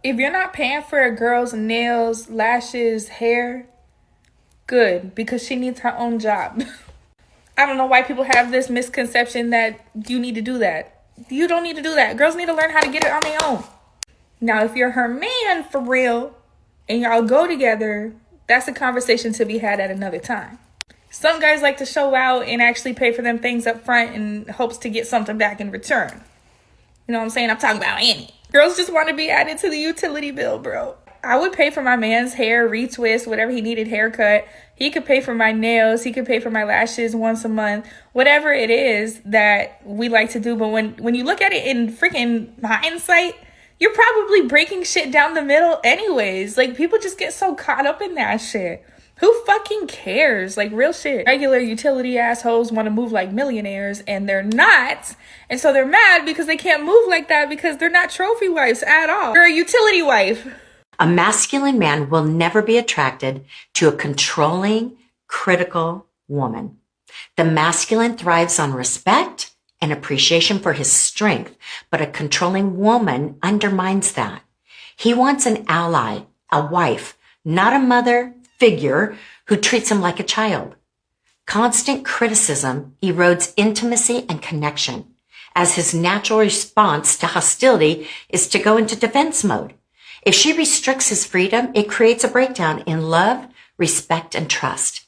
If you're not paying for a girl's nails, lashes, hair, good, because she needs her own job. I don't know why people have this misconception that you need to do that. You don't need to do that. Girls need to learn how to get it on their own. Now, if you're her man for real and y'all go together, that's a conversation to be had at another time. Some guys like to show out and actually pay for them things up front in hopes to get something back in return. You know what I'm saying? I'm talking about Annie. Girls just want to be added to the utility bill, bro. I would pay for my man's hair, retwist, whatever he needed haircut. He could pay for my nails. He could pay for my lashes once a month. Whatever it is that we like to do. But when you look at it in freaking hindsight, you're probably breaking shit down the middle anyways. Like, people just get so caught up in that shit. Who fucking cares? Like, real shit. Regular utility assholes want to move like millionaires, and they're not. And so they're mad because they can't move like that because they're not trophy wives at all. You're a utility wife. A masculine man will never be attracted to a controlling, critical woman. The masculine thrives on respect and appreciation for his strength, but a controlling woman undermines that. He wants an ally, a wife, not a mother figure who treats him like a child. Constant criticism erodes intimacy and connection, as his natural response to hostility is to go into defense mode. If she restricts his freedom, it creates a breakdown in love, respect, and trust.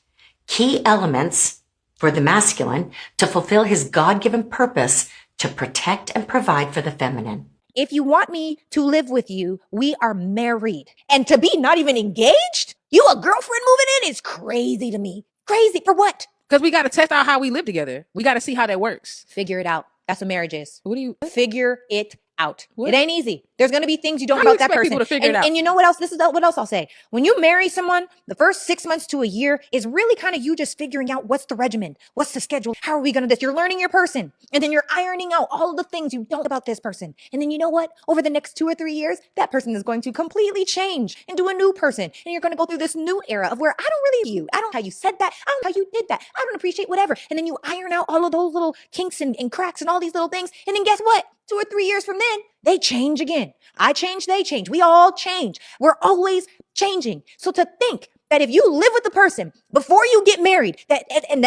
Key elements for the masculine to fulfill his God-given purpose to protect and provide for the feminine. If you want me to live with you, we are married. And to be not even engaged, you a girlfriend moving in is crazy to me. Crazy for what? Because we got to test out how we live together. We got to see how that works. Figure it out. That's what marriage is. What do you figure it out? What? It ain't easy. There's going to be things you don't How know you about that expect person. people to figure it out? And you know what else? This is what else I'll say. When you marry someone, the first 6 months to a year is really kind of you just figuring out what's the regimen, what's the schedule, how are we going to this? You're learning your person, and then you're ironing out all of the things you don't about this person. And then you know what? Over the next 2 or 3 years, that person is going to completely change into a new person, and you're going to go through this new era of where I don't really you. I don't know how you said that. I don't know how you did that. I don't appreciate whatever. And then you iron out all of those little kinks and cracks and all these little things, and then guess what? 2 or 3 years from then, they change again. I change, they change. We all change. We're always changing. So to think that if you live with the person before you get married, that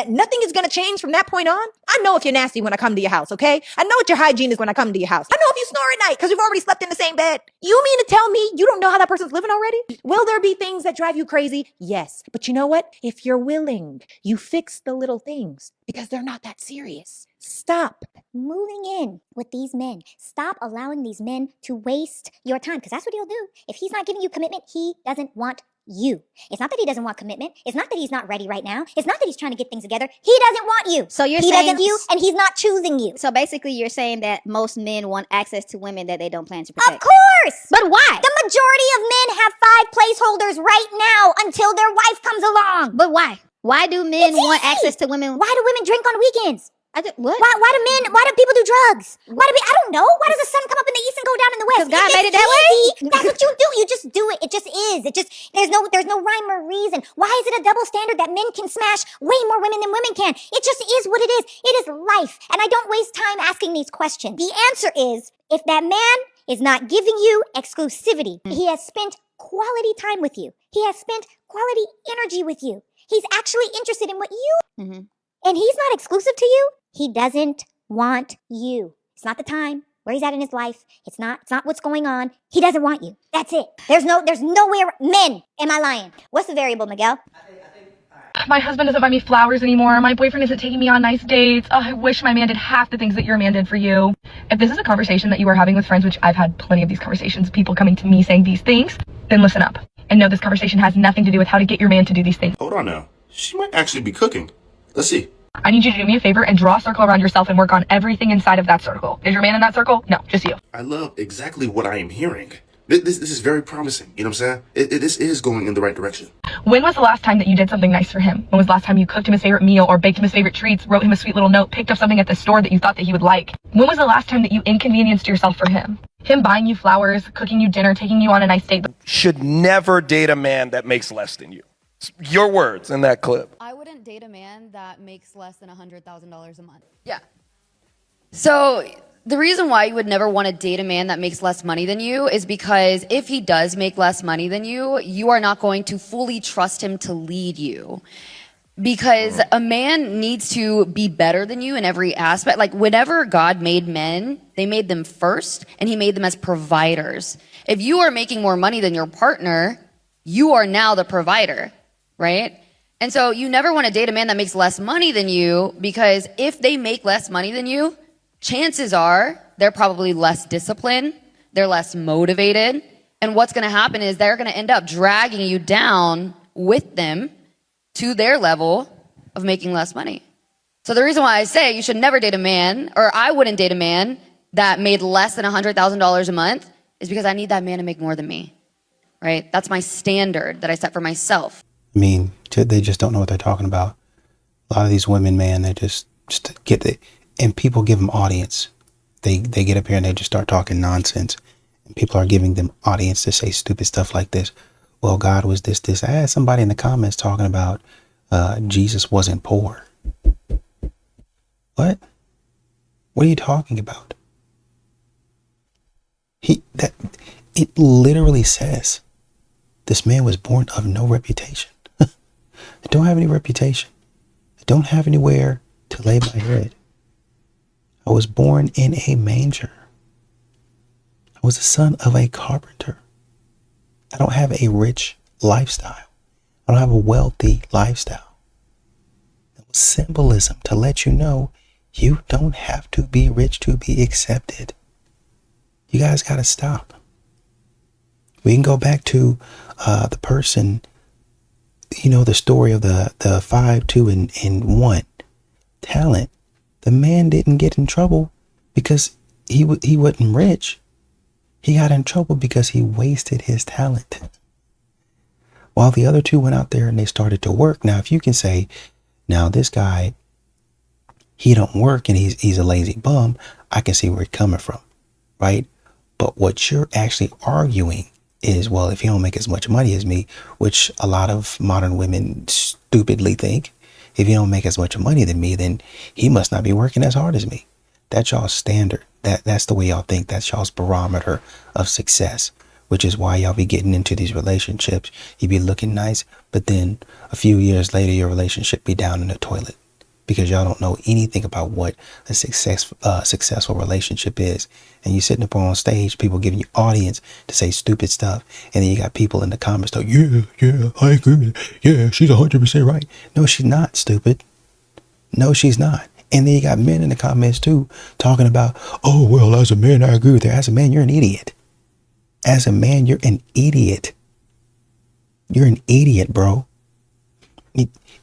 nothing is going to change from that point on. I know if you're nasty when I come to your house, okay? I know what your hygiene is when I come to your house. I know if you snore at night because we've already slept in the same bed. You mean to tell me you don't know how that person's living already? Will there be things that drive you crazy? Yes. But you know what? If you're willing, you fix the little things because they're not that serious. Stop moving in with these men. Stop allowing these men to waste your time, because that's what he'll do. If he's not giving you commitment, he doesn't want you. It's not that he doesn't want commitment. It's not that he's not ready right now. It's not that he's trying to get things together. He doesn't want you. So you're he saying doesn't you, and he's not choosing you. So basically, you're saying that most men want access to women that they don't plan to protect. Of course! But why? The majority of men have 5 placeholders right now until their wife comes along. But why? Why do men It's want easy. access to women? Why do women drink on weekends? What? Why do people do drugs? I don't know. Why does the sun come up in the east and go down in the west? Because God made it that way. That's what you do. You just do it. It just is. There's no rhyme or reason. Why is it a double standard that men can smash way more women than women can? It just is what it is. It is life. And I don't waste time asking these questions. The answer is, if that man is not giving you exclusivity, he has spent quality time with you. He has spent quality energy with you. He's actually interested in what you and he's not exclusive to you. He doesn't want you. It's not the time, where he's at in his life. It's not what's going on. He doesn't want you. That's it. There's nowhere. Men, am I lying? What's the variable, Miguel? My husband doesn't buy me flowers anymore. My boyfriend isn't taking me on nice dates. Oh, I wish my man did half the things that your man did for you. If this is a conversation that you are having with friends, which I've had plenty of these conversations, people coming to me saying these things, then listen up. And know this conversation has nothing to do with how to get your man to do these things. Hold on now. She might actually be cooking. Let's see. I need you to do me a favor and draw a circle around yourself and work on everything inside of that circle. Is your man in that circle? No, just you. I love exactly what I am hearing. This is very promising. You know what I'm saying? This is going in the right direction. When was the last time that you did something nice for him? When was the last time you cooked him his favorite meal or baked him his favorite treats, wrote him a sweet little note, picked up something at the store that you thought that he would like? When was the last time that you inconvenienced yourself for him? Him buying you flowers, cooking you dinner, taking you on a nice date. Should never date a man that makes less than you. Your words in that clip. I wouldn't date a man that makes less than $100,000 a month. Yeah. So The reason why you would never want to date a man that makes less money than you is because if he does make less money than you are not going to fully trust him to lead you. Because a man needs to be better than you in every aspect. Like, whenever God made men, they made them first, and he made them as providers. If you are making more money than your partner, you are now the provider, right? And so you never want to date a man that makes less money than you, because if they make less money than you, chances are they're probably less disciplined, they're less motivated, and what's going to happen is they're going to end up dragging you down with them to their level of making less money. So the reason why I say you should never date a man, or I wouldn't date a man that made less than $100,000 a month, is because I need that man to make more than me, right? That's my standard that I set for myself. I mean, they just don't know what they're talking about. A lot of these women, man, they just get it, and people give them audience. They get up here and they just start talking nonsense, and people are giving them audience to say stupid stuff like this. Well, God was this. I had somebody in the comments talking about Jesus wasn't poor. What? What are you talking about? It literally says this man was born of no reputation. I don't have any reputation. I don't have anywhere to lay my head. I was born in a manger. I was the son of a carpenter. I don't have a rich lifestyle. I don't have a wealthy lifestyle. It was symbolism to let you know you don't have to be rich to be accepted. You guys got to stop. We can go back to the person, you know, the story of the 5, 2, and 1 talent. The man didn't get in trouble because he wasn't rich. He got in trouble because he wasted his talent. While the other 2 went out there and they started to work. Now, if you can say, now this guy, he don't work and he's a lazy bum, I can see where he's coming from, right? But what you're actually arguing is, well, if he don't make as much money as me, which a lot of modern women stupidly think, if he don't make as much money than me, then he must not be working as hard as me. That's y'all's standard. That's the way y'all think. That's y'all's barometer of success, which is why y'all be getting into these relationships. You be looking nice, but then a few years later, your relationship be down in the toilet because y'all don't know anything about what a successful relationship is. And you sitting up on stage, people giving you audience to say stupid stuff. And then you got people in the comments like, yeah, I agree with it. Yeah, she's 100% right. No, she's not, stupid. No, she's not. And then you got men in the comments too, talking about, oh, well, as a man, I agree with her. As a man, you're an idiot. As a man, you're an idiot. You're an idiot, bro.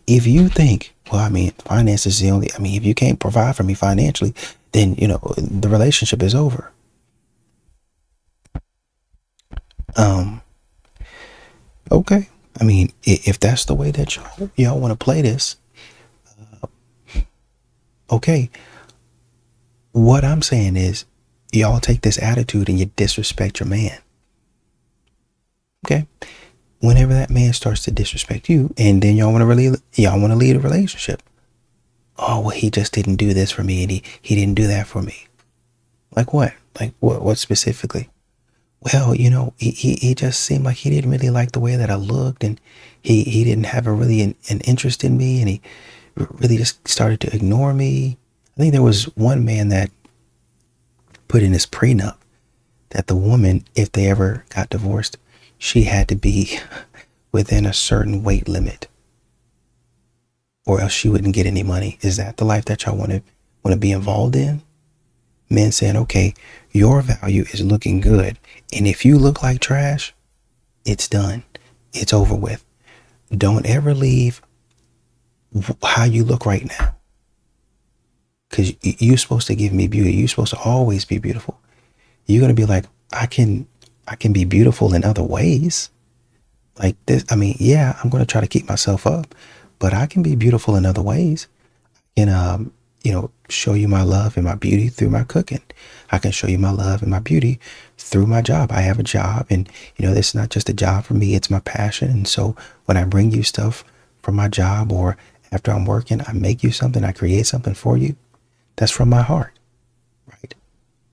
If you think, well, I mean, finance is the only, I mean, if you can't provide for me financially, then, you know, the relationship is over. Okay. I mean, if that's the way that y'all want to play this, okay. What I'm saying is y'all take this attitude and you disrespect your man. Okay. Whenever that man starts to disrespect you, and then y'all want to lead a relationship. Oh, well, he just didn't do this for me, and he didn't do that for me. Like what? Like what specifically? Well, you know, he just seemed like he didn't really like the way that I looked, and he didn't have an interest in me, and he really just started to ignore me. I think there was one man that put in his prenup that the woman, if they ever got divorced, she had to be within a certain weight limit or else she wouldn't get any money. Is that the life that y'all want to be involved in? Men saying, okay, your value is looking good. And if you look like trash, it's done. It's over with. Don't ever leave how you look right now. Because you're supposed to give me beauty. You're supposed to always be beautiful. You're going to be like, I can be beautiful in other ways. Like this, I mean, yeah, I'm going to try to keep myself up, but I can be beautiful in other ways. And, you know, show you my love and my beauty through my cooking. I can show you my love and my beauty through my job. I have a job, and, you know, this is not just a job for me. It's my passion. And so when I bring you stuff from my job, or after I'm working, I make you something, I create something for you. That's from my heart, right?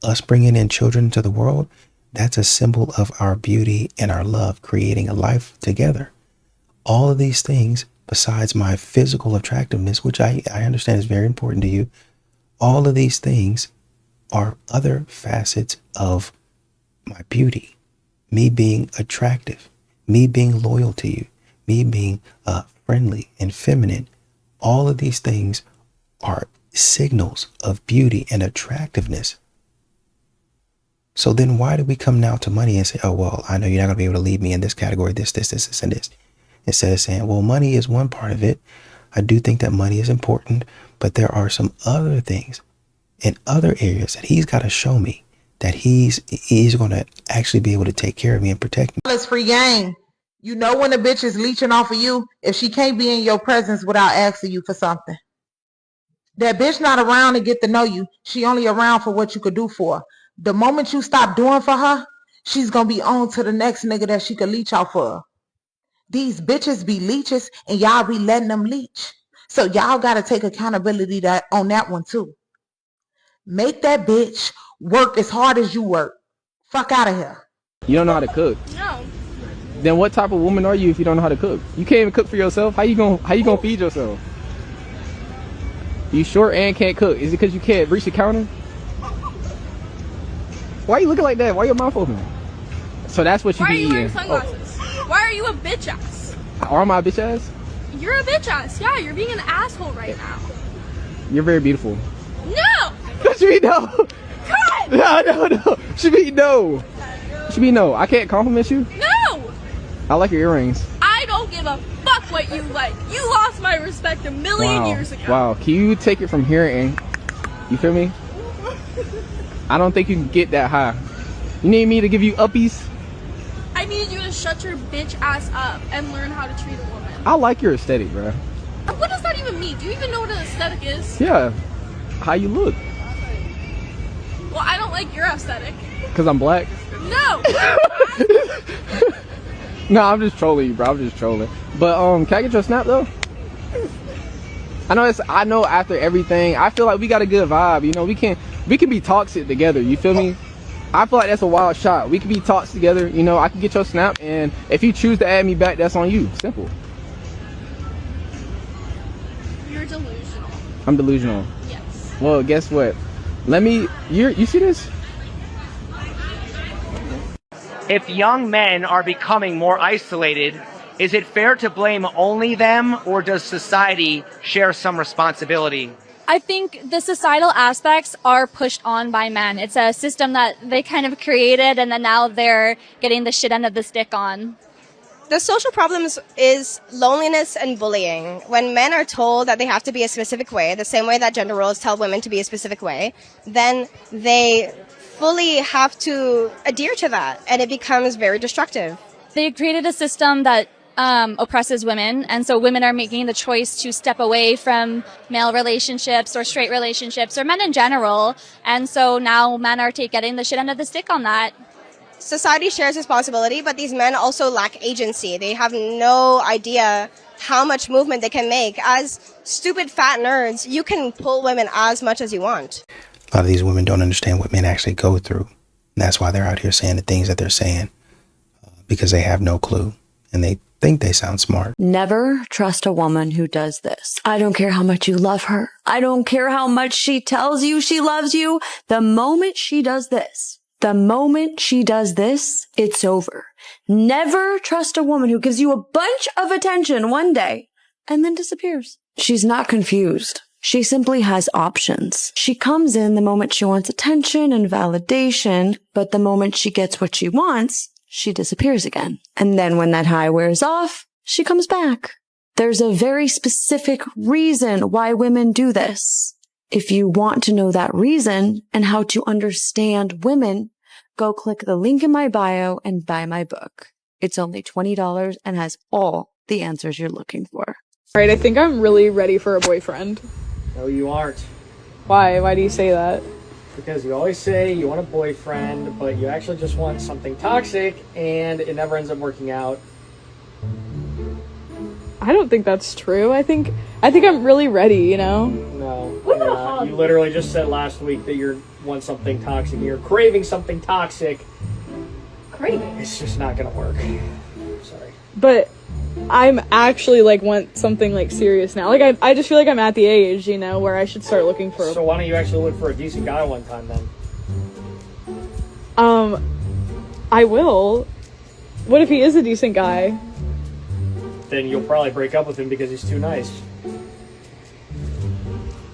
us bringing in children into the world, that's a symbol of our beauty and our love, creating a life together. All of these things, besides my physical attractiveness, which I understand is very important to you, all of these things are other facets of my beauty. Me being attractive, me being loyal to you, me being friendly and feminine. All of these things are signals of beauty and attractiveness. So then why do we come now to money and say, oh, well, I know you're not going to be able to leave me in this category, this, and this. Instead of saying, well, money is one part of it. I do think that money is important, but there are some other things in other areas that he's got to show me that he's going to actually be able to take care of me and protect me. It's free game. You know when a bitch is leeching off of you if she can't be in your presence without asking you for something. That bitch not around to get to know you. She only around for what you could do for her. The moment you stop doing for her, she's going to be on to the next nigga that she could leech off of. These bitches be leeches and y'all be letting them leech. So y'all got to take accountability on that one too. Make that bitch work as hard as you work. Fuck out of here. You don't know how to cook. No. Then what type of woman are you if you don't know how to cook? You can't even cook for yourself. How you gonna feed yourself? You short and can't cook. Is it because you can't reach the counter? Why are you looking like that? Why your mouth open? So that's what you be eating. Why are you wearing sunglasses? Why are you a bitch ass? Are my bitch ass? You're a bitch ass. Yeah, you're being an asshole right now. You're very beautiful. No! She be no. God! No. She be no. I can't compliment you. No! I like your earrings. I don't give a fuck what you like. You lost my respect a million years ago. Wow. Can you take it from here and you feel me? I don't think you can get that high. You need me to give you uppies? I need you to shut your bitch ass up and learn how to treat a woman. I like your aesthetic, bro. What does that even mean? Do you even know what an aesthetic is? Yeah. How you look. Well, I don't like your aesthetic. Because I'm black? No! No, I'm just trolling you, bro. I'm just trolling. But can I get your snap though? I know after everything, I feel like we got a good vibe. You know, we can be toxic together. You feel me? I feel like that's a wild shot. We can be toxic together. You know, I can get your snap, and if you choose to add me back, that's on you. Simple. You're delusional. I'm delusional. Yes. Well, guess what? You see this? If young men are becoming more isolated, is it fair to blame only them, or does society share some responsibility? I think the societal aspects are pushed on by men. It's a system that they kind of created, and then now they're getting the shit end of the stick on. The social problems is loneliness and bullying. When men are told that they have to be a specific way, the same way that gender roles tell women to be a specific way, then they fully have to adhere to that, and it becomes very destructive. They created a system that oppresses women, and so women are making the choice to step away from male relationships or straight relationships or men in general, and so now men are getting the shit end of the stick on that. Society shares responsibility, but these men also lack agency. They have no idea how much movement they can make. As stupid fat nerds, you can pull women as much as you want. A lot of these women don't understand what men actually go through. And that's why they're out here saying the things that they're saying, because they have no clue and they think they sound smart. Never trust a woman who does this. I don't care how much you love her. I don't care how much she tells you she loves you. The moment she does this, it's over. Never trust a woman who gives you a bunch of attention one day and then disappears. She's not confused. She simply has options. She comes in the moment she wants attention and validation, but the moment she gets what she wants, she disappears again. And then when that high wears off, she comes back. There's a very specific reason why women do this. If you want to know that reason and how to understand women, go click the link in my bio and buy my book. It's only $20 and has all the answers you're looking for. All right, I think I'm really ready for a boyfriend. No, you aren't. Why? Why do you say that? Because you always say you want a boyfriend, but you actually just want something toxic, and it never ends up working out. I don't think that's true. I think I'm really ready, you know? No, you're not. You literally just said last week that you want something toxic. You're craving something toxic. Craving? It's just not gonna work. Sorry. But I'm actually like want something like serious now. Like I just feel like I'm at the age, you know, where I should start looking for. So why don't you actually look for a decent guy one time then? I will. What if he is a decent guy? Then you'll probably break up with him because he's too nice.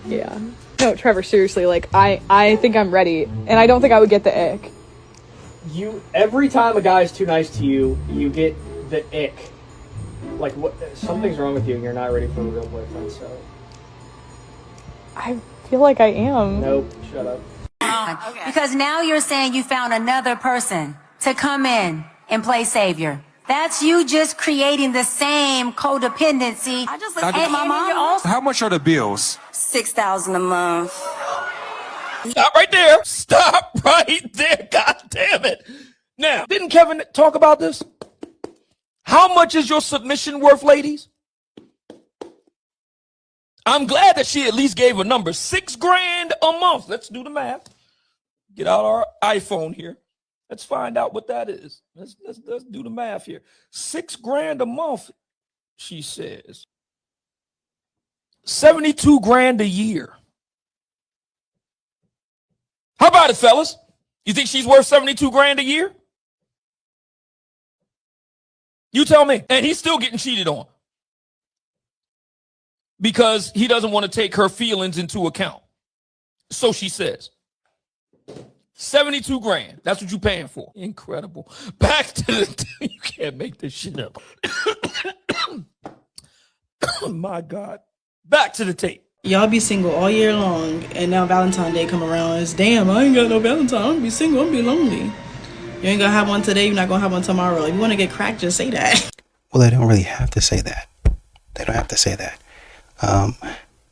Yeah. No, Trevor, seriously, like I think I'm ready, and I don't think I would get the ick. Every time a guy's too nice to you, you get the ick. Like what? Something's wrong with you, and you're not ready for a real boyfriend. So I feel like I am. Nope. Shut up. Because now you're saying you found another person to come in and play savior. That's you just creating the same codependency. I just looked at my mom. How much are the bills? $6,000 a month. Stop right there. Stop right there. God damn it. Now, didn't Kevin talk about this? How much is your submission worth, ladies? I'm glad that she at least gave a number. $6,000 a month. Let's do the math. Get out our iPhone here. Let's find out what that is. Let's do the math here. $6,000 a month, she says. $72,000 a year. How about it, fellas? You think she's worth $72,000 a year? You tell me. And he's still getting cheated on because he doesn't want to take her feelings into account. So she says. $72,000. That's what you paying for. Incredible. Back to the you can't make this shit up. Oh my God. Back to the tape. Y'all be single all year long, and now Valentine's Day come around. It's damn, I ain't got no Valentine. I'm gonna be single. I'm gonna be lonely. You ain't gonna have one today. You're not gonna have one tomorrow. If you want to get cracked, just say that. Well, they don't really have to say that. They don't have to say that.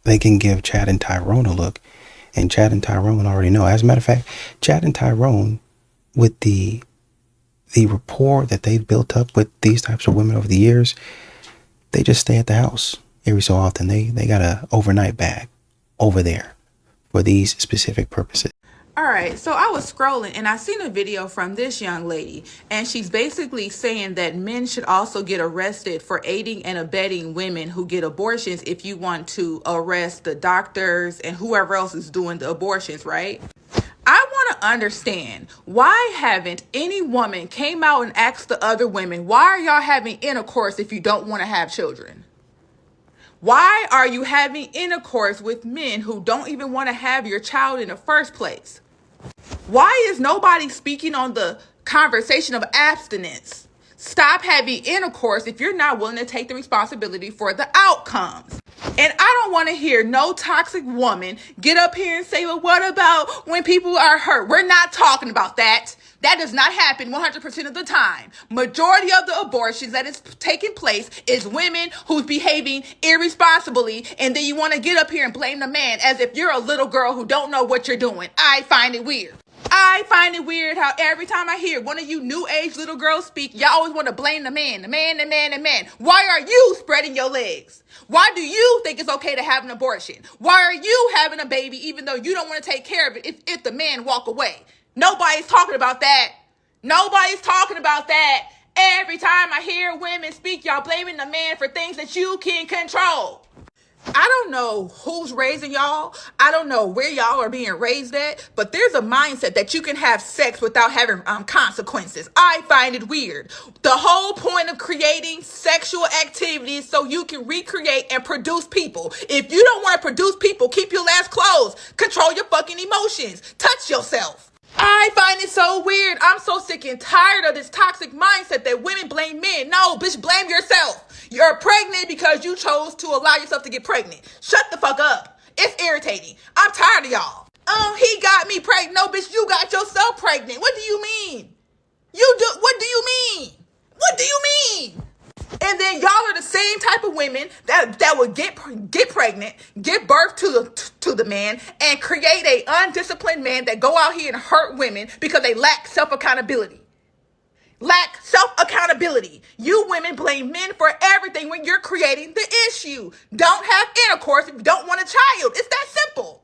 They can give Chad and Tyrone a look, and Chad and Tyrone already know. As a matter of fact, Chad and Tyrone, with the rapport that they've built up with these types of women over the years, they just stay at the house every so often. They got a overnight bag over there for these specific purposes. All right, so I was scrolling and I seen a video from this young lady, and she's basically saying that men should also get arrested for aiding and abetting women who get abortions if you want to arrest the doctors and whoever else is doing the abortions, right? I want to understand, why haven't any woman came out and asked the other women, why are y'all having intercourse if you don't want to have children? Why are you having intercourse with men who don't even want to have your child in the first place? Why is nobody speaking on the conversation of abstinence? Stop having intercourse if you're not willing to take the responsibility for the outcomes. And I don't want to hear no toxic woman get up here and say, well, what about when people are hurt? We're not talking about that. That does not happen 100% of the time. Majority of the abortions that is taking place is women who's behaving irresponsibly, and then you want to get up here and blame the man as if you're a little girl who don't know what you're doing. I find it weird. I find it weird how every time I hear one of you new age little girls speak, y'all always want to blame the man, the man, the man, the man. Why are you spreading your legs? Why do you think it's okay to have an abortion? Why are you having a baby even though you don't want to take care of it if the man walk away? Nobody's talking about that. Nobody's talking about that. Every time I hear women speak, y'all blaming the man for things that you can control. I don't know who's raising y'all. I don't know where y'all are being raised at, but there's a mindset that you can have sex without having consequences. I find it weird. The whole point of creating sexual activity is so you can recreate and produce people. If you don't want to produce people, keep your ass closed. Control your fucking emotions. Touch yourself. I find it so weird. I'm so sick and tired of this toxic mindset that women blame men. No, bitch, blame yourself. You're pregnant because you chose to allow yourself to get pregnant. Shut the fuck up. It's irritating. I'm tired of y'all. He got me pregnant. No, bitch, you got yourself pregnant. What do you mean? What do you mean? What do you mean? And then y'all are the same type of women that would get pregnant, give birth to the man, and create a undisciplined man that go out here and hurt women because they lack self-accountability. lack self-accountability. You women blame men for everything when you're creating the issue. Don't have intercourse if you don't want a child. It's that simple.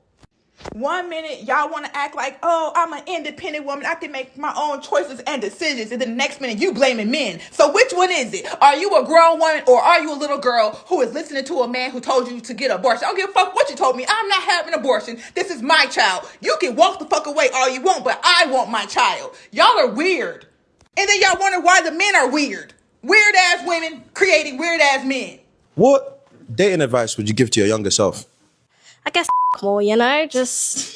One minute, y'all want to act like, oh, I'm an independent woman. I can make my own choices and decisions. And then the next minute, you blaming men. So which one is it? Are you a grown woman or are you a little girl who is listening to a man who told you to get an abortion? I don't give a fuck what you told me. I'm not having an abortion. This is my child. You can walk the fuck away all you want, but I want my child. Y'all are weird. And then y'all wonder why the men are weird. Weird ass women creating weird ass men. What dating advice would you give to your younger self? I guess more, you know, just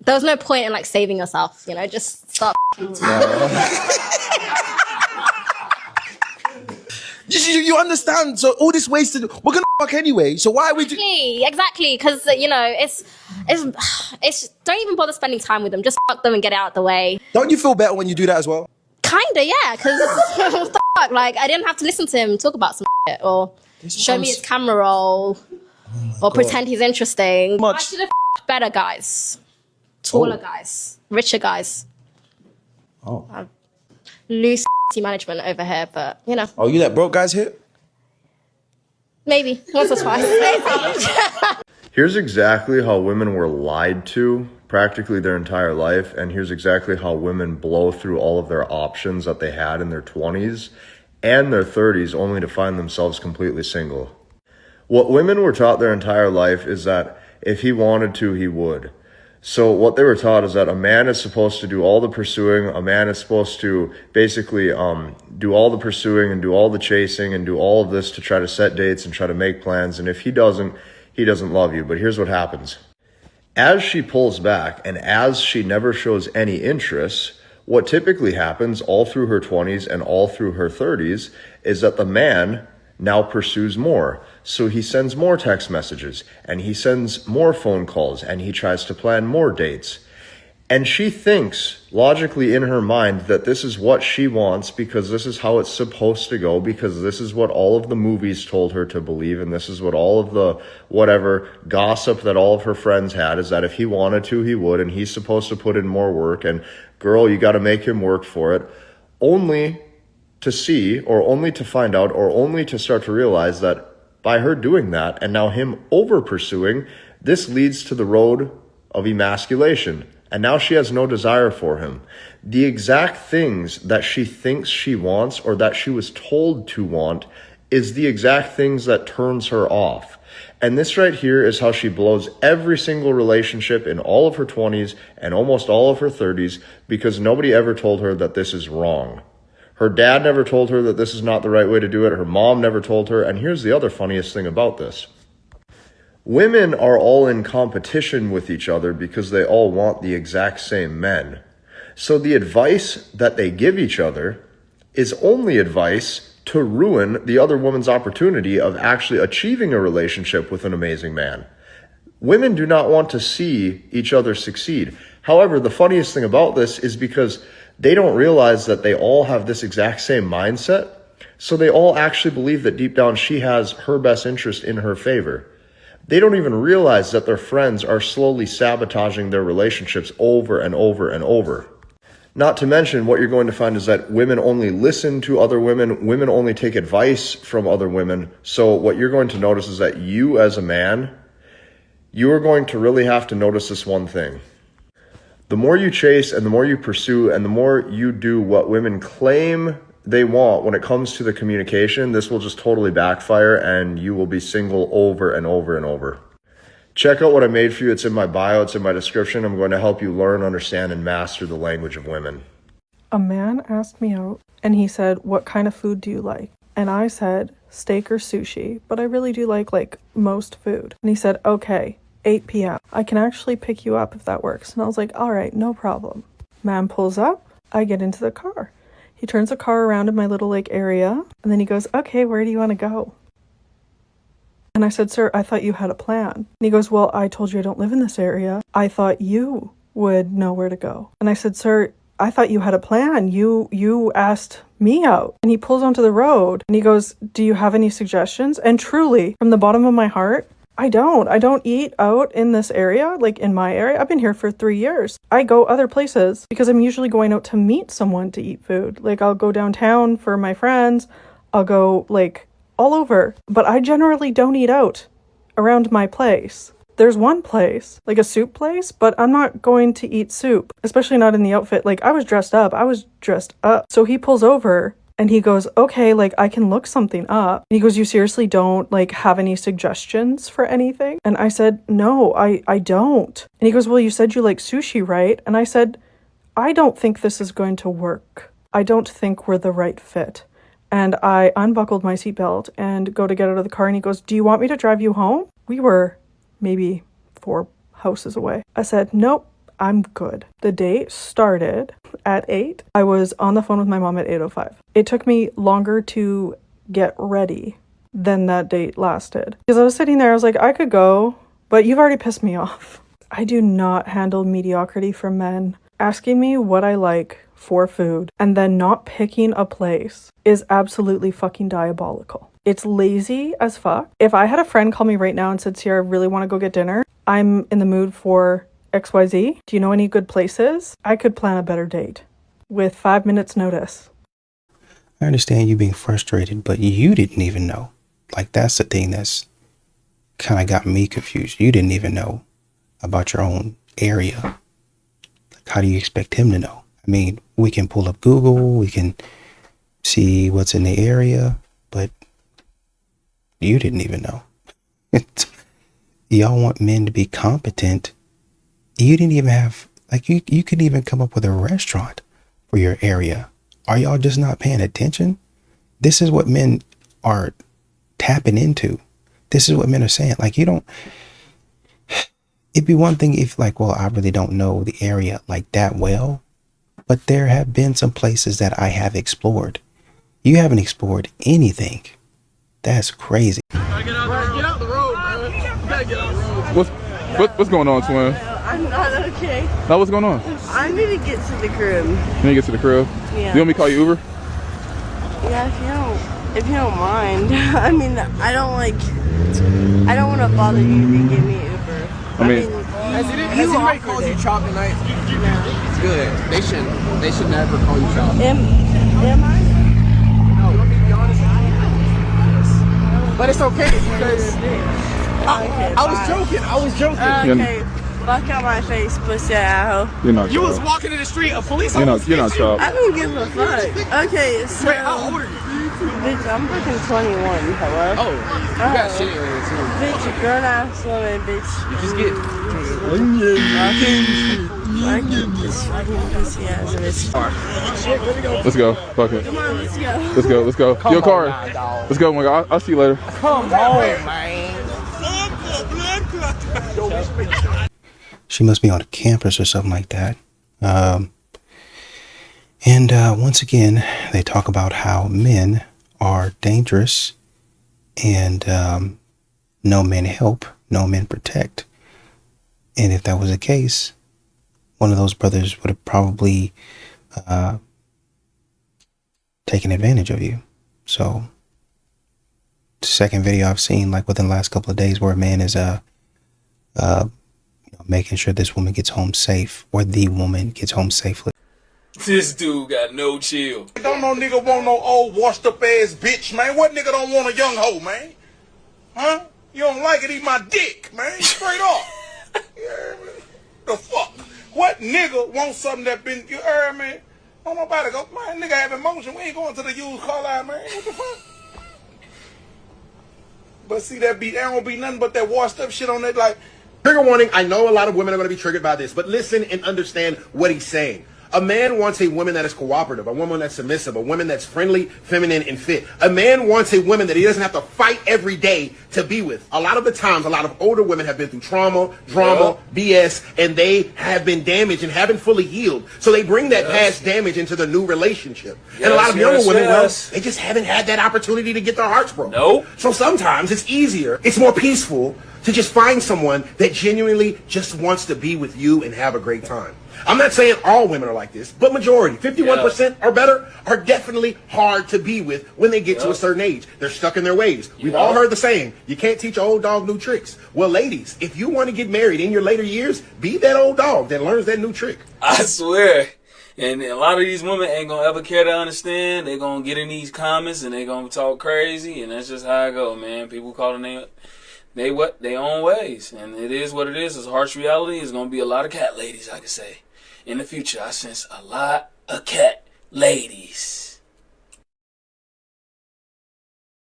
there was no point in like saving yourself, you know, just stop. You understand? So all this wasted, we're gonna fuck anyway. So why are we Exactly, because you know it's don't even bother spending time with them. Just fuck them and get out the way. Don't you feel better when you do that as well? Kinda, yeah, because like I didn't have to listen to him talk about some shit or show me his camera roll. Or pretend he's interesting. I should have better guys. Taller guys. Richer guys. Oh. Loose management over here, but you know. Oh, you let broke guys hit? Maybe. Once or twice. Here's exactly how women were lied to practically their entire life, and here's exactly how women blow through all of their options that they had in their 20s and their 30s only to find themselves completely single. What women were taught their entire life is that if he wanted to, he would. So what they were taught is that a man is supposed to do all the pursuing, a man is supposed to basically do all the pursuing and do all the chasing and do all of this to try to set dates and try to make plans, and if he doesn't love you. But here's what happens. As she pulls back and as she never shows any interest, what typically happens all through her 20s and all through her 30s is that the man now pursues more. So he sends more text messages and he sends more phone calls and he tries to plan more dates. And she thinks logically in her mind that this is what she wants because this is how it's supposed to go, because this is what all of the movies told her to believe, and this is what all of the whatever gossip that all of her friends had, is that if he wanted to, he would, and he's supposed to put in more work, and girl, you got to make him work for it, only to see, or only to find out, or only to start to realize that by her doing that, and now him over pursuing, this leads to the road of emasculation. And now she has no desire for him. The exact things that she thinks she wants or that she was told to want is the exact things that turns her off. And this right here is how she blows every single relationship in all of her 20s and almost all of her 30s, because nobody ever told her that this is wrong. Her dad never told her that this is not the right way to do it. Her mom never told her. And here's the other funniest thing about this. Women are all in competition with each other because they all want the exact same men. So the advice that they give each other is only advice to ruin the other woman's opportunity of actually achieving a relationship with an amazing man. Women do not want to see each other succeed. However, the funniest thing about this is because they don't realize that they all have this exact same mindset. So they all actually believe that deep down she has her best interest in her favor. They don't even realize that their friends are slowly sabotaging their relationships over and over and over. Not to mention, what you're going to find is that women only listen to other women. Women only take advice from other women. So what you're going to notice is that you as a man, you are going to really have to notice this one thing. The more you chase and the more you pursue and the more you do what women claim they want when it comes to the communication, this will just totally backfire and you will be single over and over and over. Check out what I made for you. It's in my bio. It's in my description. I'm going to help you learn, understand, and master the language of women. A man asked me out and he said, "What kind of food do you like?" And I said, "Steak or sushi, but I really do like most food." And he said, "Okay, 8 p.m. I can actually pick you up if that works." And I was like, "All right, no problem." Man pulls up. I get into the car. He turns the car around in my little area, and then he goes, "Okay, where do you want to go?" And I said, "Sir, I thought you had a plan." And he goes, "Well, I told you I don't live in this area. I thought you would know where to go." And I said, "Sir, I thought you had a plan. You asked me out." And he pulls onto the road, and he goes, "Do you have any suggestions?" And truly, from the bottom of my heart, I don't eat out in this area, like in my area. I've been here for 3 years. I go other places because I'm usually going out to meet someone to eat food. Like I'll go downtown for my friends. I'll go like all over, but I generally don't eat out around my place. There's one place, like a soup place, but I'm not going to eat soup, especially not in the outfit. Like I was dressed up. So he pulls over and he goes, okay, like I can look something up. And he goes, you seriously don't like have any suggestions for anything? And I said, no, I don't. And he goes, well, you said you like sushi, right? And I said, I don't think this is going to work. I don't think we're the right fit. And I unbuckled my seatbelt and go to get out of the car. And he goes, do you want me to drive you home? We were maybe 4 houses away. I said, nope, I'm good. The date started at 8. I was on the phone with my mom at 8:05. It took me longer to get ready than that date lasted. Because I was sitting there, I was like, I could go, but you've already pissed me off. I do not handle mediocrity from men. Asking me what I like for food and then not picking a place is absolutely fucking diabolical. It's lazy as fuck. If I had a friend call me right now and said, Sierra, I really want to go get dinner. I'm in the mood for XYZ. Do you know any good places? I could plan a better date with 5 minutes notice. I understand you being frustrated, but you didn't even know. Like, that's the thing that's kind of got me confused. You didn't even know about your own area. Like, how do you expect him to know? I mean, we can pull up Google, we can see what's in the area, but you didn't even know. Y'all want men to be competent. You didn't even have, like, you couldn't even come up with a restaurant for your area. Are y'all just not paying attention? This is what men are tapping into. This is what men are saying. Like, you don't, it'd be one thing if like, well, I really don't know the area like that well, but there have been some places that I have explored. You haven't explored anything. That's crazy. Get out the road, bro. You gotta get out the road. What's going on, twin? I'm not okay. Now, what's going on? I need to get to the crib. You need to get to the crib? Yeah. You want me to call you Uber? Yeah, if you don't mind. I mean, I don't want to bother you to give me Uber. Has anybody called you Chop tonight? No. Good. They should never call you Chop. Am I? No, let me be honest with you. But it's okay because I was joking. Okay. Fuck out my face, pussy asshole. You're not. You was walking in the street, a police officer. You're not Chop. I don't give a fuck. Okay, so. Wait, how old are you? Bitch, I'm fucking 21. Hello? Oh, you got shit earlier too. Bitch, grown ass woman, bitch. You just get. I get this fucking pussy ass bitch. Let's go. Fuck it. Come on, let's go. Let's go. Your car. Let's go, my guy. I'll see you later. Come on, man. She must be on campus or something like that. Once again, they talk about how men are dangerous and no men help, no men protect. And if that was the case, one of those brothers would have probably taken advantage of you. So, the second video I've seen, like within the last couple of days, where a man is making sure this woman gets home safe, or the woman gets home safely. This dude got no chill. Don't no nigga want no old washed up ass bitch, man. What nigga don't want a young hoe, man? Huh? You don't like it, eat my dick, man. Straight up. You heard me? The fuck? What nigga wants something that been, you heard me? Don't nobody go, man, nigga have emotion. We ain't going to the used car line, man. What the fuck? But see, that don't be nothing but that washed up shit on it, like. Trigger warning, I know a lot of women are going to be triggered by this, but listen and understand what he's saying. A man wants a woman that is cooperative, a woman that's submissive, a woman that's friendly, feminine, and fit. A man wants a woman that he doesn't have to fight every day to be with. A lot of the times, a lot of older women have been through trauma, drama, BS, and they have been damaged and haven't fully healed. So they bring that past damage into the new relationship. And a lot of younger women, well, they just haven't had that opportunity to get their hearts broken. So sometimes it's easier, it's more peaceful to just find someone that genuinely just wants to be with you and have a great time. I'm not saying all women are like this, but majority, 51% or better, are definitely hard to be with when they get to a certain age. They're stuck in their ways. We've all heard the saying, you can't teach an old dog new tricks. Well, ladies, if you want to get married in your later years, be that old dog that learns that new trick. I swear. And a lot of these women ain't gonna ever care to understand. They're gonna get in these comments and they gonna talk crazy, and that's just how I go, man. People calling they own ways, and it is what it is. It's a harsh reality. It's gonna be a lot of cat ladies, I could say. In the future, I sense a lot of cat ladies.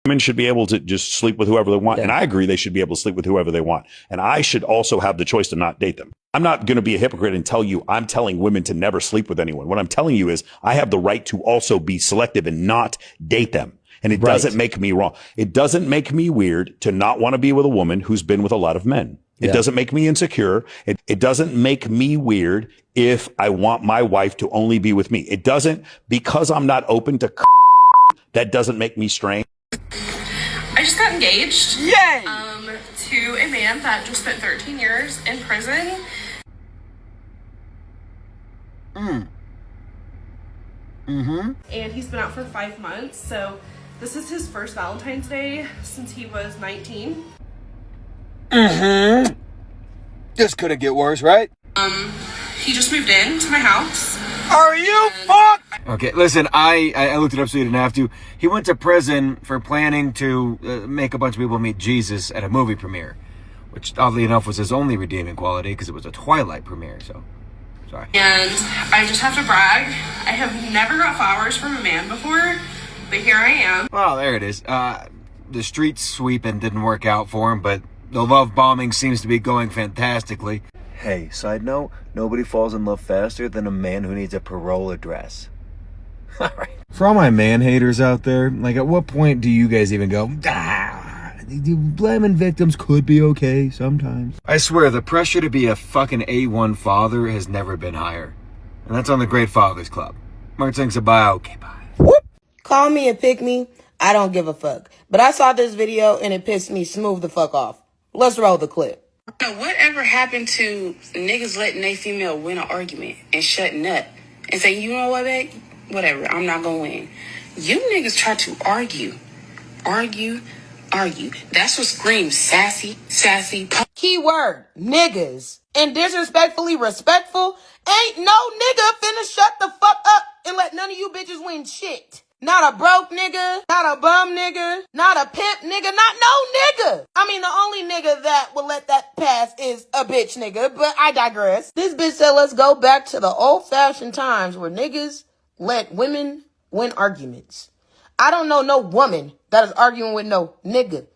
Women should be able to just sleep with whoever they want. And I agree they should be able to sleep with whoever they want. And I should also have the choice to not date them. I'm not going to be a hypocrite and tell you I'm telling women to never sleep with anyone. What I'm telling you is I have the right to also be selective and not date them. And it doesn't make me wrong. It doesn't make me weird to not want to be with a woman who's been with a lot of men. It doesn't make me insecure. It doesn't make me weird if I want my wife to only be with me. It doesn't, because I'm not open to that doesn't make me strange. I just got engaged. Yay! To a man that just spent 13 years in prison. And he's been out for 5 months, so this is his first Valentine's Day since he was 19. This couldn't get worse, right? He just moved into my house. Are you fucked? Okay, listen, I looked it up so you didn't have to. He went to prison for planning to make a bunch of people meet Jesus at a movie premiere, which oddly enough was his only redeeming quality because it was a Twilight premiere, so sorry. And I just have to brag, I have never got flowers from a man before, but here I am. Well, there it is. The street sweeping didn't work out for him, but the love bombing seems to be going fantastically. Hey, side note, nobody falls in love faster than a man who needs a parole address. Alright. For all my man haters out there, like at what point do you guys even go, blaming victims could be okay sometimes. I swear, the pressure to be a fucking A1 father has never been higher. And that's on the Great Fathers Club. Mark thinks bye. Okay, bye. Whoop. Call me and pick me. I don't give a fuck. But I saw this video and it pissed me smooth the fuck off. Let's roll the clip. So whatever happened to niggas letting a female win an argument and shutting up and say, you know what, babe? Whatever, I'm not gonna win. You niggas try to argue. That's what screams sassy. Keyword, niggas. And disrespectfully respectful, ain't no nigga finna shut the fuck up and let none of you bitches win shit. Not a broke nigga, not a bum nigga, not a pimp nigga, not no nigga. I mean, the only nigga that will let that pass is a bitch nigga, but I digress. This bitch said let's go back to the old-fashioned times where niggas let women win arguments. I don't know no woman that is arguing with no nigga.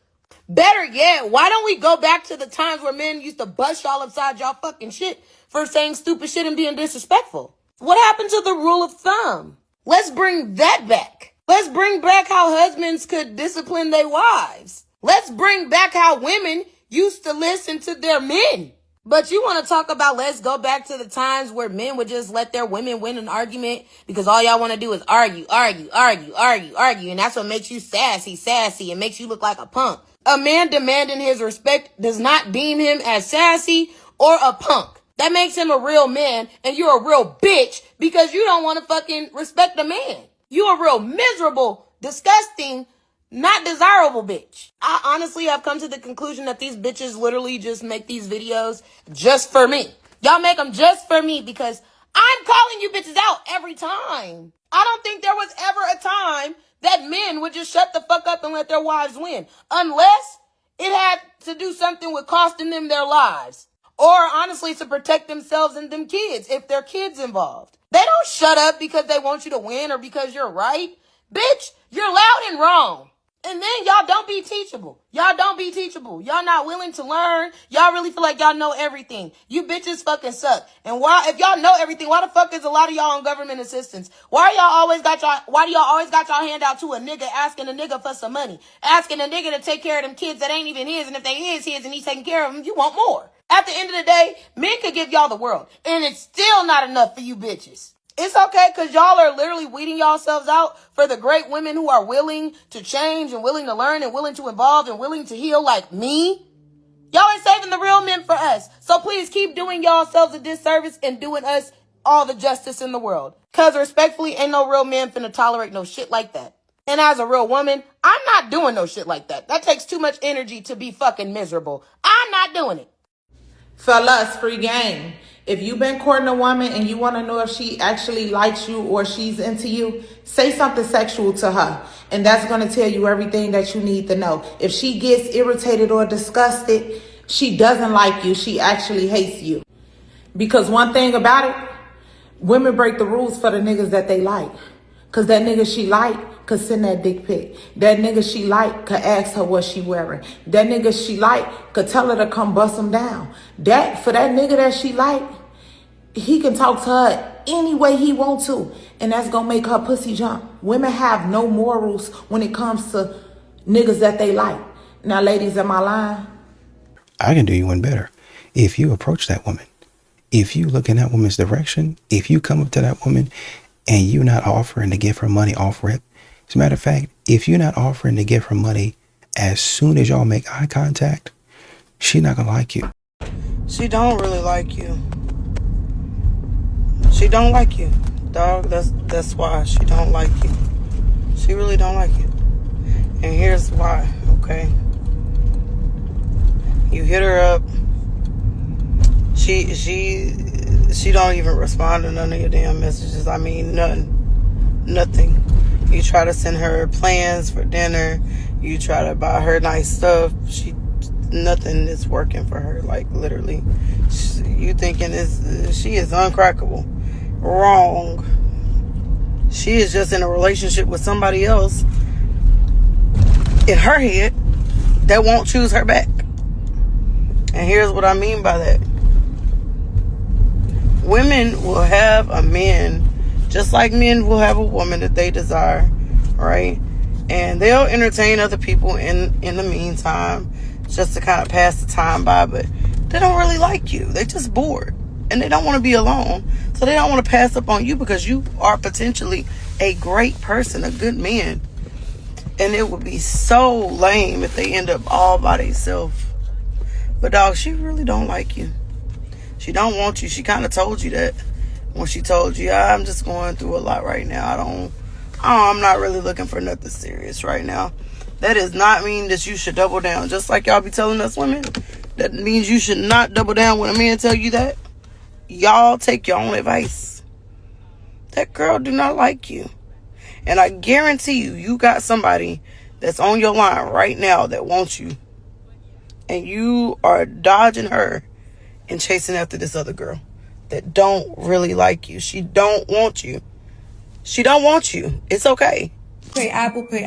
Better yet, why don't we go back to the times where men used to bust y'all upside y'all fucking shit for saying stupid shit and being disrespectful? What happened to the rule of thumb? Let's bring that back. Let's bring back how husbands could discipline their wives. Let's bring back how women used to listen to their men. But you want to talk about let's go back to the times where men would just let their women win an argument because all y'all want to do is argue. And that's what makes you sassy and makes you look like a punk. A man demanding his respect does not deem him as sassy or a punk. That makes him a real man and you're a real bitch because you don't want to fucking respect a man. You a real miserable, disgusting, not desirable bitch. I honestly have come to the conclusion that these bitches literally just make these videos just for me. Y'all make them just for me because I'm calling you bitches out every time. I don't think there was ever a time that men would just shut the fuck up and let their wives win. Unless it had to do something with costing them their lives. Or honestly to protect themselves and them kids if their kids involved. They don't shut up because they want you to win or because you're right. Bitch, you're loud and wrong. And then y'all don't be teachable. Y'all not willing to learn. Y'all really feel like y'all know everything. You bitches fucking suck. And if y'all know everything, why the fuck is a lot of y'all on government assistance? Why do y'all always got y'all hand out to a nigga asking a nigga for some money? Asking a nigga to take care of them kids that ain't even his, and if they is his and he's taking care of them, you want more. At the end of the day, men could give y'all the world, and it's still not enough for you bitches. It's okay because y'all are literally weeding yourselves out for the great women who are willing to change and willing to learn and willing to evolve and willing to heal like me. Y'all ain't saving the real men for us. So please keep doing yourselves a disservice and doing us all the justice in the world. Cause respectfully, ain't no real man finna tolerate no shit like that. And as a real woman, I'm not doing no shit like that. That takes too much energy to be fucking miserable. I'm not doing it. Fellas, free game. If you've been courting a woman and you want to know if she actually likes you or she's into you, say something sexual to her. And that's going to tell you everything that you need to know. If she gets irritated or disgusted, she doesn't like you. She actually hates you. Because one thing about it, women break the rules for the niggas that they like. Because that nigga she like could send that dick pic. That nigga she like could ask her what she wearing. That nigga she like could tell her to come bust him down. For that nigga that she like, he can talk to her any way he want to. And that's gonna make her pussy jump. Women have no morals when it comes to niggas that they like. Now, ladies, am I lying? I can do you one better. If you approach that woman, if you look in that woman's direction, if you come up to that woman and you're not offering to give her money off rip, as a matter of fact, if you're not offering to give her money as soon as y'all make eye contact, she not gonna like you. She don't really like you. She don't like you, dog. That's why she don't like you. She really don't like you. And here's why, okay? You hit her up. She don't even respond to none of your damn messages. I mean, nothing. You try to send her plans for dinner. You try to buy her nice stuff. Nothing is working for her. Like, literally, you thinking she is uncrackable. Wrong. She is just in a relationship with somebody else in her head that won't choose her back. And here's what I mean by that. Women will have a man just like men will have a woman that they desire, right? And they'll entertain other people in the meantime just to kind of pass the time by, but they don't really like you. They're just bored and they don't want to be alone. So they don't want to pass up on you because you are potentially a great person, a good man. And it would be so lame if they end up all by themselves. But dog, she really don't like you. She don't want you. She kind of told you that when she told you, I'm just going through a lot right now. I'm not really looking for nothing serious right now. That does not mean that you should double down. Just like y'all be telling us women, that means you should not double down when a man tell you that. Y'all take your own advice. That girl do not like you. And I guarantee you got somebody that's on your line right now that wants you. And you are dodging her and chasing after this other girl that don't really like you. She don't want you. She don't want you. It's okay. Pay Apple Pay.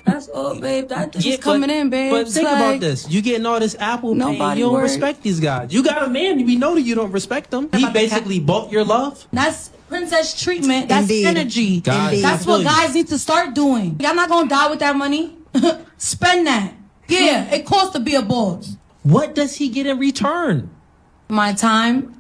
That's all, babe. That is coming in, babe. But think about this. You getting all this Apple Pay and you don't respect these guys. You got a man, we know that you don't respect them. He basically bought your love. That's princess treatment. That's synergy. That's what guys need to start doing. Y'all not gonna die with that money. Spend that. Yeah, it costs to be a boss. What does he get in return? My time,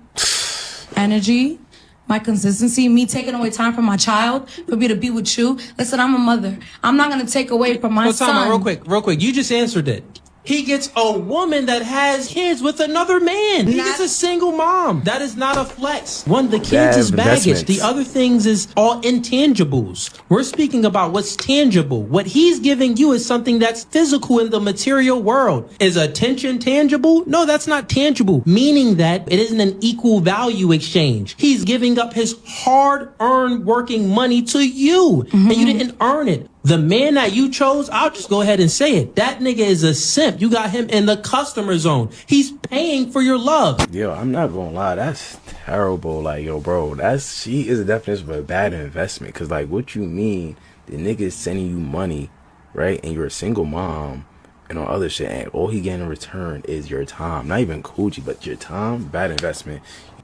energy, my consistency, me taking away time from my child for me to be with you. Listen, I'm a mother. I'm not going to take away from my son. Real quick. You just answered it. He gets a woman that has kids with another man. He gets a single mom. That is not a flex. One, the kids is baggage. The other things is all intangibles. We're speaking about what's tangible. What he's giving you is something that's physical in the material world. Is attention tangible? No, that's not tangible. Meaning that it isn't an equal value exchange. He's giving up his hard-earned working money to you. And you didn't earn it. The man that you chose, I'll just go ahead and say it. That nigga is a simp. You got him in the customer zone. He's paying for your love. Yo, I'm not gonna lie. That's terrible. Like, yo, bro, she is a definition of a bad investment. Cause like, what you mean? The nigga is sending you money, right? And you're a single mom and all other shit. And all he getting in return is your time. Not even coochie, but your time. Bad investment.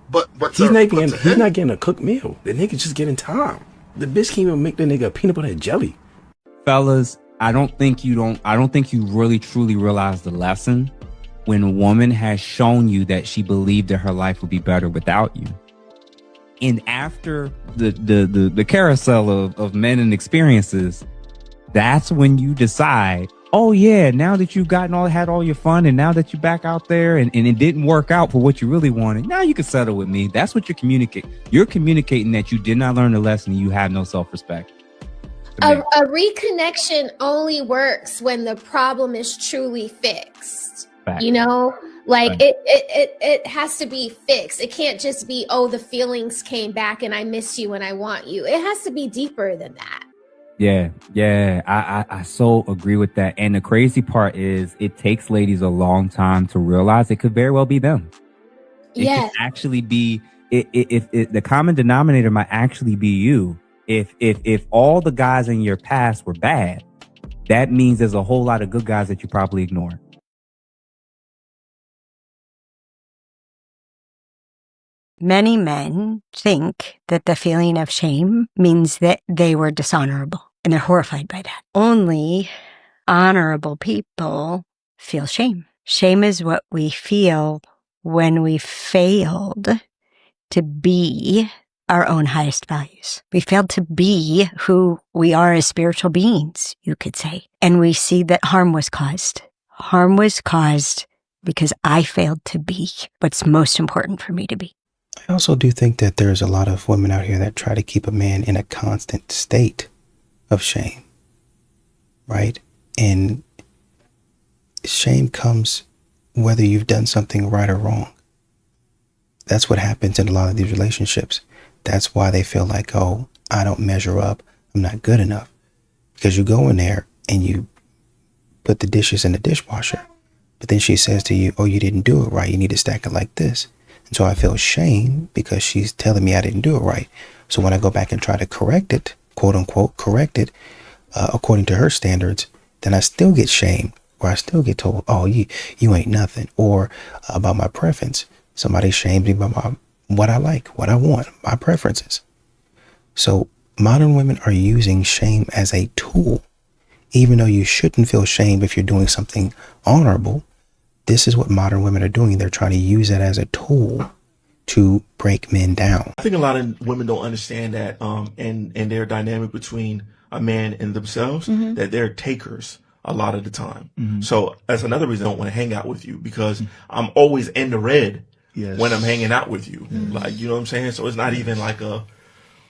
But he's not getting a cooked meal. The nigga just getting time. The bitch can't even make the nigga a peanut butter and jelly. Fellas, I don't think you really truly realize the lesson when a woman has shown you that she believed that her life would be better without you. And after the carousel of men and experiences, that's when you decide oh yeah, now that you've had all your fun, and now that you're back out there and it didn't work out for what you really wanted, now you can settle with me. That's what you're communicating. You're communicating that you did not learn the lesson and you have no self-respect. A reconnection only works when the problem is truly fixed. Fact. You know, like Right. it has to be fixed. It can't just be, oh, the feelings came back and I miss you and I want you. It has to be deeper than that. Yeah. I so agree with that. And the crazy part is it takes ladies a long time to realize it could very well be them. It Yes. could actually be, if the common denominator might actually be you. If all the guys in your past were bad, that means there's a whole lot of good guys that you probably ignore. Many men think that the feeling of shame means that they were dishonorable, and they're horrified by that. Only honorable people feel shame. Shame is what we feel when we failed to be our own highest values. We failed to be who we are as spiritual beings, you could say. And we see that harm was caused. Harm was caused because I failed to be what's most important for me to be. I also do think that there's a lot of women out here that try to keep a man in a constant state of shame, right? And shame comes whether you've done something right or wrong. That's what happens in a lot of these relationships. That's why they feel like, oh, I don't measure up. I'm not good enough. Because you go in there and you put the dishes in the dishwasher, but then she says to you, oh, you didn't do it right. You need to stack it like this. And so I feel shame because she's telling me I didn't do it right. So when I go back and try to correct it, quote unquote, correct it, according to her standards, then I still get shamed, or I still get told, oh, you ain't nothing. Or about my preference. Somebody shames me about what I like, what I want, my preferences. So modern women are using shame as a tool. Even though you shouldn't feel shame if you're doing something honorable, this is what modern women are doing. They're trying to use it as a tool to break men down. I think a lot of women don't understand that and their dynamic between a man and themselves, that they're takers a lot of the time. So that's another reason I don't want to hang out with you, because I'm always in the red when I'm hanging out with you. Like, you know what I'm saying? So it's not even like a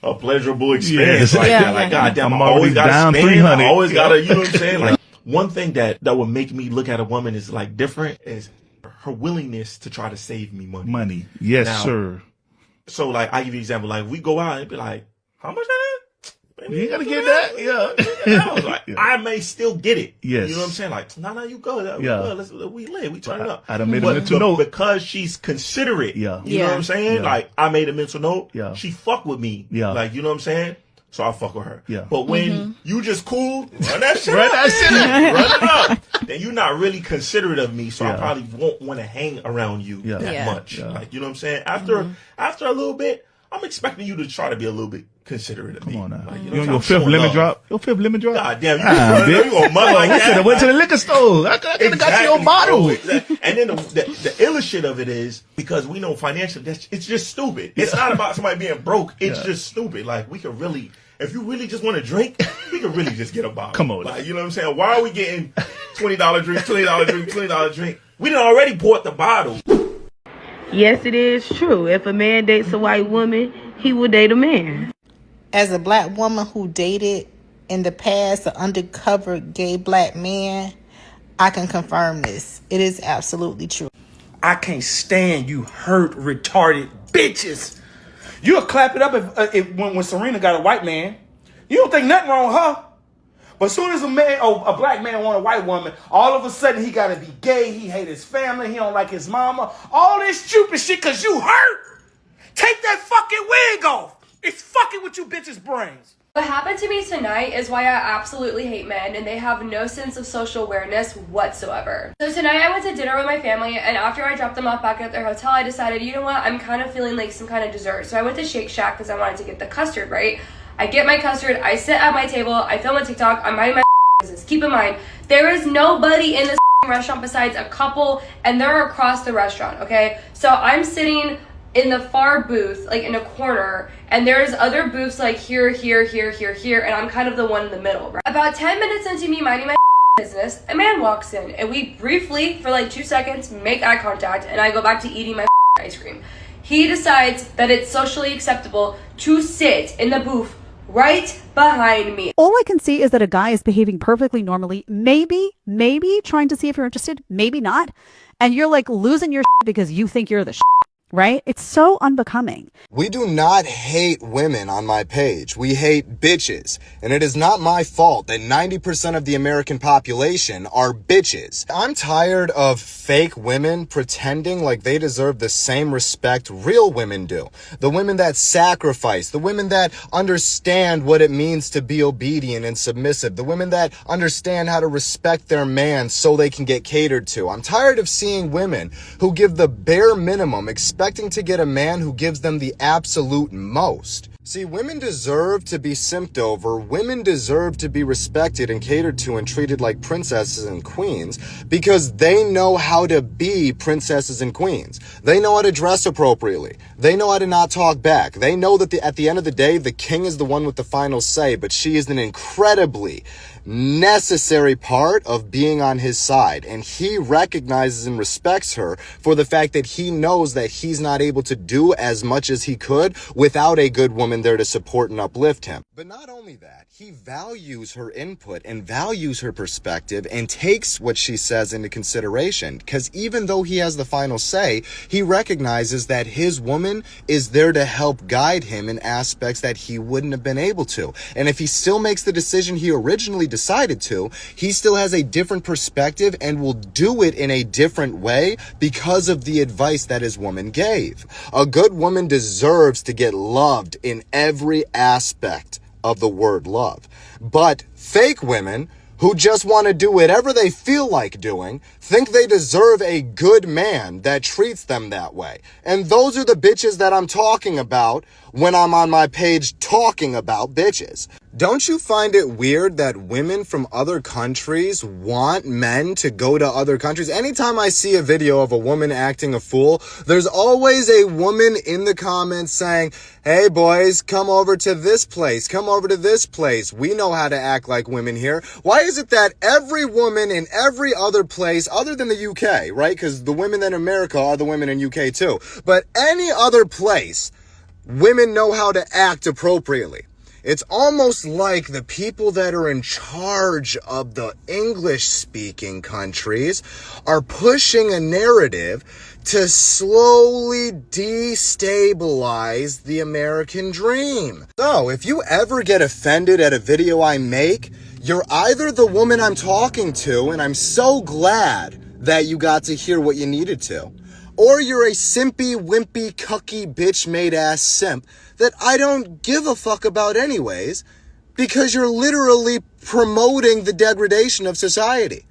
pleasurable experience like that. Like, goddamn, I always got to spend. I always got to, you know what I'm saying? Like, one thing that would make me look at a woman is like different is her willingness to try to save me money. Yes, Now, sir. So like, I give you an example. Like, we go out and be like, how much that is? You ain't gotta get that. Yeah. I was like, I may still get it. Yes. You know what I'm saying? Like, no, you go. We go. We live. We turn it up. I done made a mental note. Because she's considerate. You know what I'm saying? Yeah. Like, I made a mental note. Yeah. She fuck with me. Yeah. Like, you know what I'm saying? So I fuck with her. Yeah. But when you just cool, run that shit Run up. that shit up. Run it up. Then you're not really considerate of me, so I probably won't want to hang around you that much. Like, you know what I'm saying? After a little bit, I'm expecting you to try to be a little bit considerate of me. Come on now. Like, You on your fifth lemon drop? Your fifth lemon drop? God damn, you gonna mud like that? I went to the liquor store. I could have got you your bottle. And then the illest shit of it is, because we know financially, it's just stupid. It's not about somebody being broke. It's just stupid. Like, we could really, if you really just want to drink, we could really just get a bottle. Come on. Like, you know what I'm saying? Why are we getting $20 drink, $20 drink, $20 drink? We done already bought the bottle. Yes, it is true. If a man dates a white woman, he will date a man. As a black woman who dated in the past an undercover gay black man, I can confirm this. It is absolutely true. I can't stand you hurt, retarded bitches. You'll clap it up if when Serena got a white man. You don't think nothing wrong with her. But as soon as a black man want a white woman, all of a sudden he gotta be gay, he hate his family, he don't like his mama. All this stupid shit because you hurt. Take that fucking wig off. It's fucking with you bitches' brains. What happened to me tonight is why I absolutely hate men, and they have no sense of social awareness whatsoever. So tonight I went to dinner with my family, and after I dropped them off back at their hotel, I decided, you know what, I'm kind of feeling like some kind of dessert. So I went to Shake Shack because I wanted to get the custard, right? I get my custard, I sit at my table, I film a TikTok, I'm minding my business. Keep in mind, there is nobody in this restaurant besides a couple, and they're across the restaurant, okay? So I'm sitting in the far booth, like in a corner, and there's other booths like here, and I'm kind of the one in the middle, right? About 10 minutes into me minding my business, a man walks in and we briefly, for like 2 seconds, make eye contact and I go back to eating my ice cream. He decides that it's socially acceptable to sit in the booth right behind me. All I can see is that a guy is behaving perfectly normally, maybe trying to see if you're interested, maybe not. And you're like losing your shit because you think you're the shit. Right? It's so unbecoming. We do not hate women on my page. We hate bitches. And it is not my fault that 90% of the American population are bitches. I'm tired of fake women pretending like they deserve the same respect real women do. The women that sacrifice, the women that understand what it means to be obedient and submissive, the women that understand how to respect their man so they can get catered to. I'm tired of seeing women who give the bare minimum, expecting to get a man who gives them the absolute most. See, women deserve to be simped over. Women deserve to be respected and catered to and treated like princesses and queens because they know how to be princesses and queens. They know how to dress appropriately. They know how to not talk back. They know that at the end of the day, the king is the one with the final say, but she is an incredibly necessary part of being on his side, and he recognizes and respects her for the fact that he knows that he's not able to do as much as he could without a good woman there to support and uplift him. But not only that, he values her input and values her perspective and takes what she says into consideration, because even though he has the final say, he recognizes that his woman is there to help guide him in aspects that he wouldn't have been able to. And if he still makes the decision he originally decided to, he still has a different perspective and will do it in a different way because of the advice that his woman gave. A good woman deserves to get loved in every aspect of the word love. But fake women who just want to do whatever they feel like doing think they deserve a good man that treats them that way. And those are the bitches that I'm talking about when I'm on my page talking about bitches. Don't you find it weird that women from other countries want men to go to other countries? Anytime I see a video of a woman acting a fool, there's always a woman in the comments saying, hey boys, come over to this place, come over to this place. We know how to act like women here. Why is it that every woman in every other place, other than the UK, right? Because the women in America are the women in UK too. But any other place, women know how to act appropriately. It's almost like the people that are in charge of the English-speaking countries are pushing a narrative to slowly destabilize the American dream. So, if you ever get offended at a video I make, you're either the woman I'm talking to, and I'm so glad that you got to hear what you needed to, or you're a simpy, wimpy, cucky, bitch-made ass simp that I don't give a fuck about anyways, because you're literally promoting the degradation of society.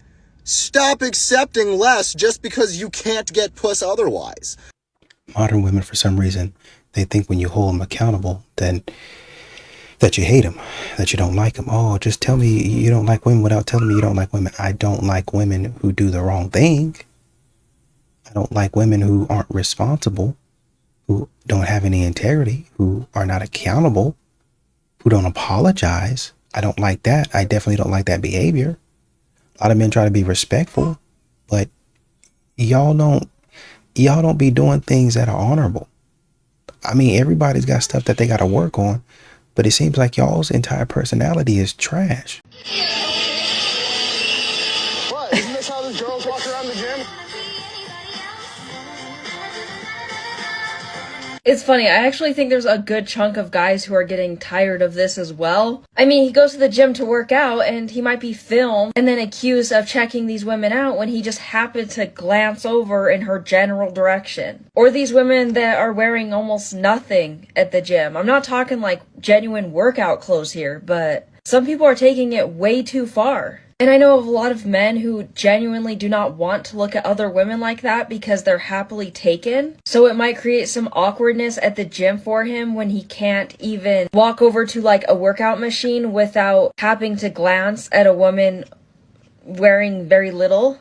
Stop accepting less just because you can't get puss otherwise. Modern women, for some reason, they think when you hold them accountable, then that you hate them, that you don't like them. Oh, just tell me you don't like women without telling me you don't like women. I don't like women who do the wrong thing. I don't like women who aren't responsible, who don't have any integrity, who are not accountable, who don't apologize. I don't like that. I definitely don't like that behavior. A lot of men try to be respectful, but y'all don't be doing things that are honorable. I mean, everybody's got stuff that they got to work on, but it seems like y'all's entire personality is trash. What? Isn't this how the girls walk around the gym? It's funny, I actually think there's a good chunk of guys who are getting tired of this as well. I mean, he goes to the gym to work out, and he might be filmed and then accused of checking these women out when he just happened to glance over in her general direction. Or these women that are wearing almost nothing at the gym. I'm not talking like genuine workout clothes here, but some people are taking it way too far. And I know of a lot of men who genuinely do not want to look at other women like that because they're happily taken. So it might create some awkwardness at the gym for him when he can't even walk over to like a workout machine without having to glance at a woman wearing very little.